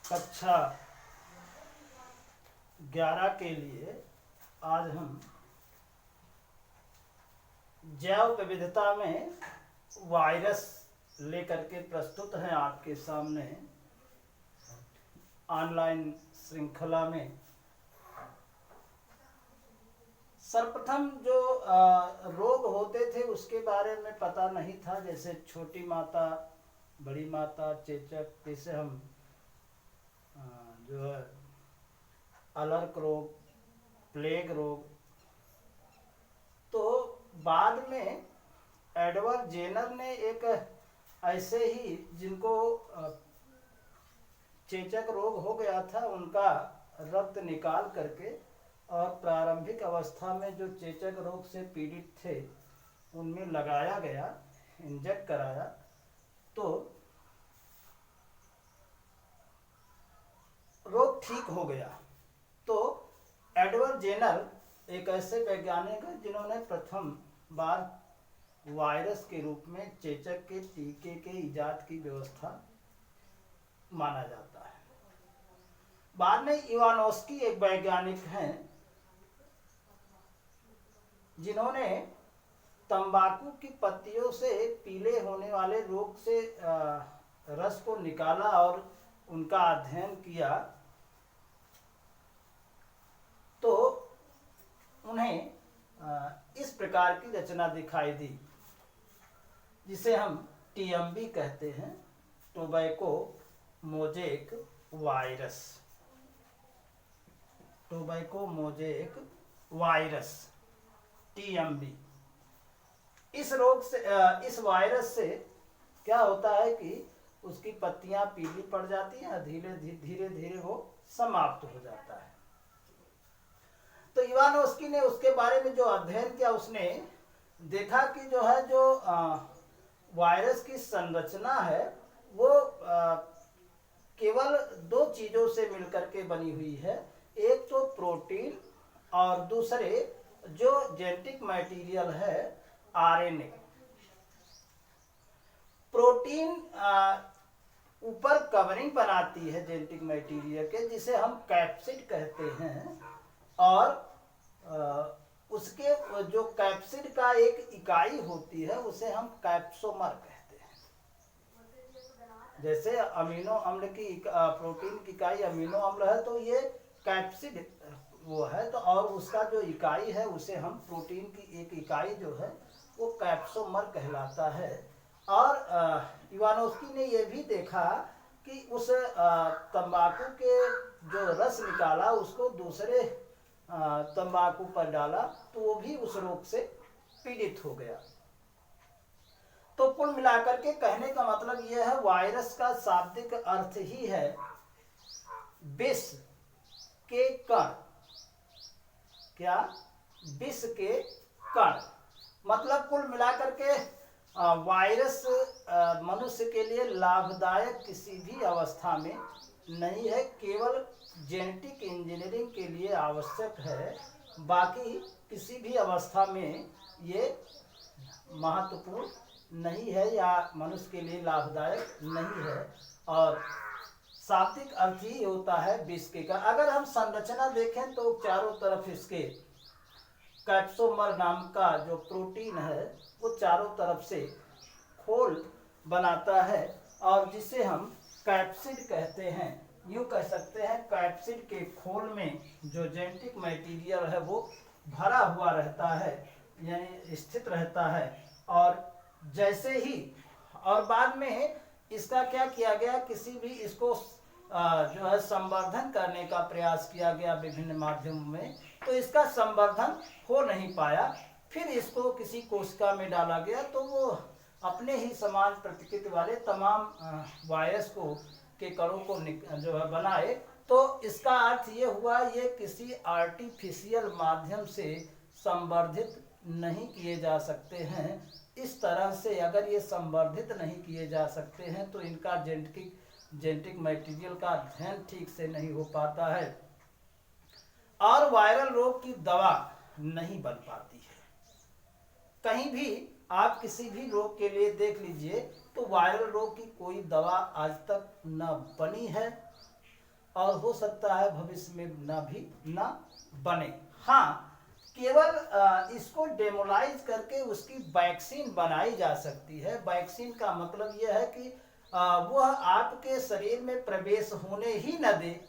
कक्षा 11 के लिए आज हम जैव विविधता में वायरस लेकर के प्रस्तुत हैं आपके सामने ऑनलाइन श्रृंखला में। सर्वप्रथम जो रोग होते थे उसके बारे में पता नहीं था, जैसे छोटी माता, बड़ी माता, चेचक, जैसे हम जो है अलर्क रोग, प्लेग रोग। तो बाद में एडवर्ड जेनर ने एक ऐसे ही जिनको चेचक रोग हो गया था उनका रक्त निकाल करके और प्रारंभिक अवस्था में जो चेचक रोग से पीड़ित थे उनमें लगाया गया, इंजेक्ट कराया, तो रोग ठीक हो गया। तो एडवर्ड जेनर एक ऐसे वैज्ञानिक हैं जिन्होंने प्रथम बार वायरस के रूप में चेचक के टीके के इजाद की व्यवस्था माना जाता है। बाद में इवानोस्की एक वैज्ञानिक हैं जिन्होंने तंबाकू की पत्तियों से पीले होने वाले रोग से रस को निकाला और उनका अध्ययन किया। तो उन्हें इस प्रकार की रचना दिखाई दी जिसे हम टीएमवी कहते हैं, tobacco mosaic virus. Tobacco mosaic virus TMV. इस रोग से इस वायरस से क्या होता है कि उसकी पत्तियां पीली पड़ जाती हैं, धीरे धीरे वो समाप्त हो जाता है। तो इवानोस्की ने उसके बारे में जो अध्ययन किया, उसने देखा कि जो है जो वायरस की संरचना है वो केवल दो चीजों से मिलकर के बनी हुई है। एक तो प्रोटीन और दूसरे जो जेनेटिक मटेरियल है आरएनए। प्रोटीन ऊपर कवरिंग बनाती है जेनेटिक मटेरियल के, जिसे हम कैप्सिड कहते हैं, और उसके जो कैप्सिड का एक इकाई होती है उसे हम कैप्सोमर कहते हैं। जैसे अमीनो अम्ल की प्रोटीन की इकाई अमीनो अम्ल है, तो ये कैप्सिड वो है, तो और उसका जो इकाई है उसे हम प्रोटीन की एक इकाई जो है वो कैप्सोमर कहलाता है। और इवानोस्की ने यह भी देखा कि उस तंबाकू के जो रस निकाला उसको दूसरे तंबाकू पर डाला तो वो भी उस रोग से पीड़ित हो गया। तो कुल मिलाकर के कहने का मतलब यह है, वायरस का शाब्दिक अर्थ ही है विष के कण। क्या? विष के कण। मतलब कुल मिलाकर के वायरस मनुष्य के लिए लाभदायक किसी भी अवस्था में नहीं है, केवल जेनेटिक इंजीनियरिंग के लिए आवश्यक है। बाकी किसी भी अवस्था में ये महत्वपूर्ण नहीं है या मनुष्य के लिए लाभदायक नहीं है। और शाब्दिक अर्थ ही होता है विष के का। अगर हम संरचना देखें तो चारों तरफ इसके कैप्सोमर नाम का जो प्रोटीन है वो चारों तरफ से खोल बनाता है, और जिसे हम कैप्सिड कहते हैं। यूँ कह सकते हैं कैप्सिड के खोल में जो जेनेटिक मटेरियल है वो भरा हुआ रहता है, यानी स्थित रहता है। और जैसे ही और बाद में इसका क्या किया गया, किसी भी इसको जो है संवर्धन करने का प्रयास किया गया विभिन्न माध्यमों में, तो इसका संवर्धन हो नहीं पाया। फिर इसको किसी कोशिका में डाला गया तो वो अपने ही समान प्रतिकृति वाले तमाम वायरस को के कणों को जो है बनाए। तो इसका अर्थ ये हुआ, ये किसी आर्टिफिशियल माध्यम से संवर्धित नहीं किए जा सकते हैं। इस तरह से अगर ये संवर्धित नहीं किए जा सकते हैं तो इनका जेनेटिक मटेरियल का अध्ययन ठीक से नहीं हो पाता है और वायरल रोग की दवा नहीं बन पाती है। कहीं भी आप किसी भी रोग के लिए देख लीजिए तो वायरल रोग की कोई दवा आज तक न बनी है और हो सकता है भविष्य में न बने। हाँ, केवल इसको डेमोलाइज करके उसकी वैक्सीन बनाई जा सकती है। वैक्सीन का मतलब यह है कि वह आपके शरीर में प्रवेश होने ही न दे,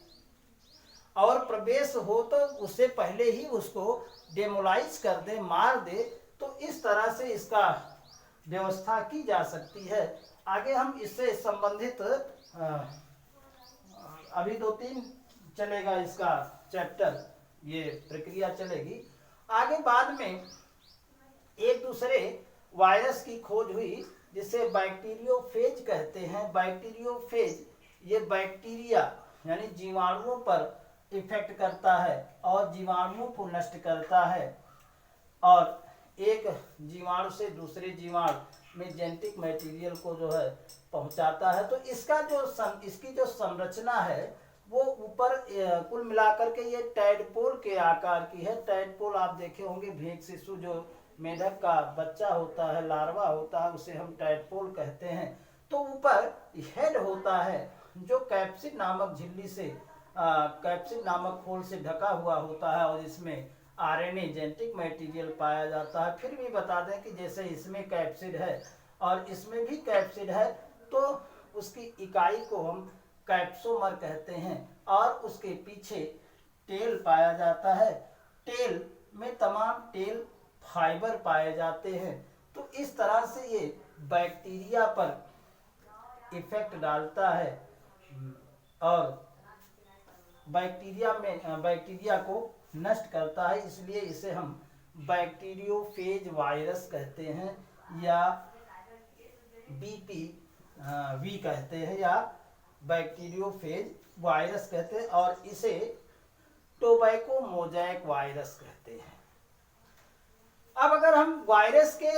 और प्रवेश हो तो उससे पहले ही उसको डेमोलाइज कर दे, मार दे। तो इस तरह से इसका व्यवस्था की जा सकती है। आगे हम इससे संबंधित अभी 2-3 चलेगा इसका चैप्टर, ये प्रक्रिया चलेगी। आगे बाद में एक दूसरे वायरस की खोज हुई जिसे बैक्टीरियोफेज कहते हैं। बैक्टीरियोफेज ये बैक्टीरिया यानी जीवाणुओं पर इफेक्ट करता है और जीवाणुओं को नष्ट करता है और एक जीवाणु से दूसरे जीवाणु में जेनेटिक मटेरियल को जो है पहुंचाता है। तो इसकी जो संरचना है वो ऊपर कुल मिलाकर के ये टैडपोल के आकार की है। टैडपोल आप देखे होंगे, भेड़ शिशु जो मेढक का बच्चा होता है, लार्वा होता है, उसे हम टैडपोल कहते हैं। तो ऊपर हेड होता है जो कैप्सिड नामक झिल्ली से कैप्सिड नामक खोल से ढका हुआ होता है और इसमें आरएनए जेनेटिक मटेरियल पाया जाता है। फिर भी बता दें कि जैसे इसमें कैप्सिड है और इसमें भी कैप्सिड है तो उसकी इकाई को हम कैप्सोमर कहते हैं और उसके पीछे टेल पाया जाता है। टेल में तमाम टेल फाइबर पाए जाते हैं। तो इस तरह से ये बैक्टीरिया पर इफेक्ट डालता है और बैक्टीरिया को नष्ट करता है। इसलिए इसे हम बैक्टीरियोफेज वायरस कहते हैं या BPV कहते हैं या बैक्टीरियोफेज वायरस कहते हैं और इसे टोबैको मोज़ेक वायरस कहते हैं। अब अगर हम वायरस के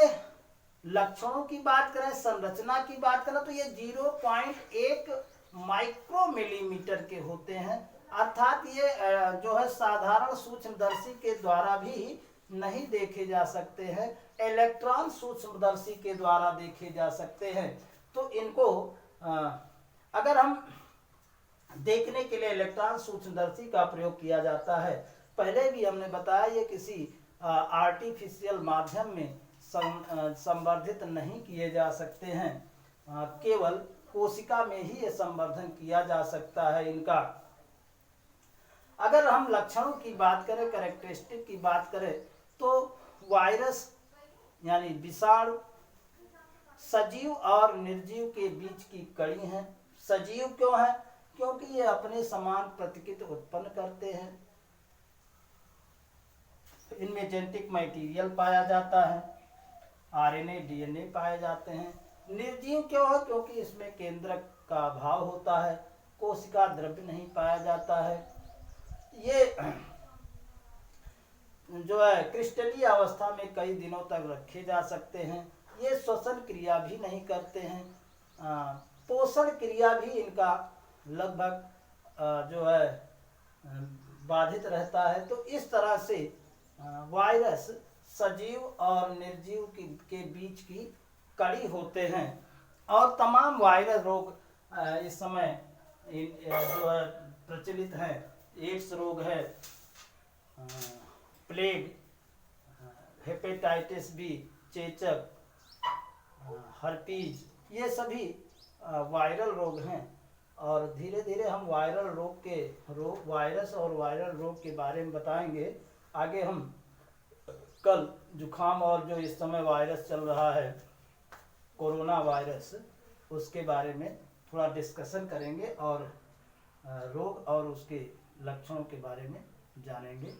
लक्षणों की बात करें, संरचना की बात करें, तो ये 0.1 माइक्रोमिलीमीटर के होते हैं। अर्थात ये जो है साधारण सूक्ष्मदर्शी के द्वारा भी नहीं देखे जा सकते हैं, इलेक्ट्रॉन सूक्ष्मदर्शी के द्वारा देखे जा सकते हैं। तो इनको अगर हम देखने के लिए इलेक्ट्रॉन सूक्ष्मदर्शी का प्रयोग किया जाता है। पहले भी हमने बताया ये किसी आर्टिफिशियल माध्यम में संवर्धित नहीं किए जा सकते हैं, केवल कोशिका में ही ये संवर्धन किया जा सकता है इनका। अगर हम लक्षणों की बात करें, कैरेक्टरिस्टिक की बात करें, तो वायरस यानी विषाणु सजीव और निर्जीव के बीच की कड़ी है। सजीव क्यों है? क्योंकि ये अपने समान प्रतिकृति उत्पन्न करते हैं, इनमें जेनेटिक मटेरियल पाया जाता है, आरएनए डीएनए पाए जाते हैं। निर्जीव क्यों है? क्योंकि इसमें केंद्रक का अभाव होता है, कोशिका द्रव्य नहीं पाया जाता है। ये जो है क्रिस्टलीय अवस्था में कई दिनों तक रखे जा सकते हैं। ये श्वसन क्रिया भी नहीं करते हैं, पोषण क्रिया भी इनका लगभग जो है बाधित रहता है। तो इस तरह से वायरस सजीव और निर्जीव के बीच की कड़ी होते हैं और तमाम वायरस रोग इस समय जो है प्रचलित हैं। एड्स रोग है, प्लेग, हेपेटाइटिस बी, चेचक, हर्पीज, ये सभी वायरल रोग हैं। और धीरे धीरे हम वायरस और वायरल रोग के बारे में बताएंगे। आगे हम कल जुखाम और जो इस समय वायरस चल रहा है कोरोना वायरस, उसके बारे में थोड़ा डिस्कशन करेंगे और रोग और उसके लक्षणों के बारे में जानेंगे।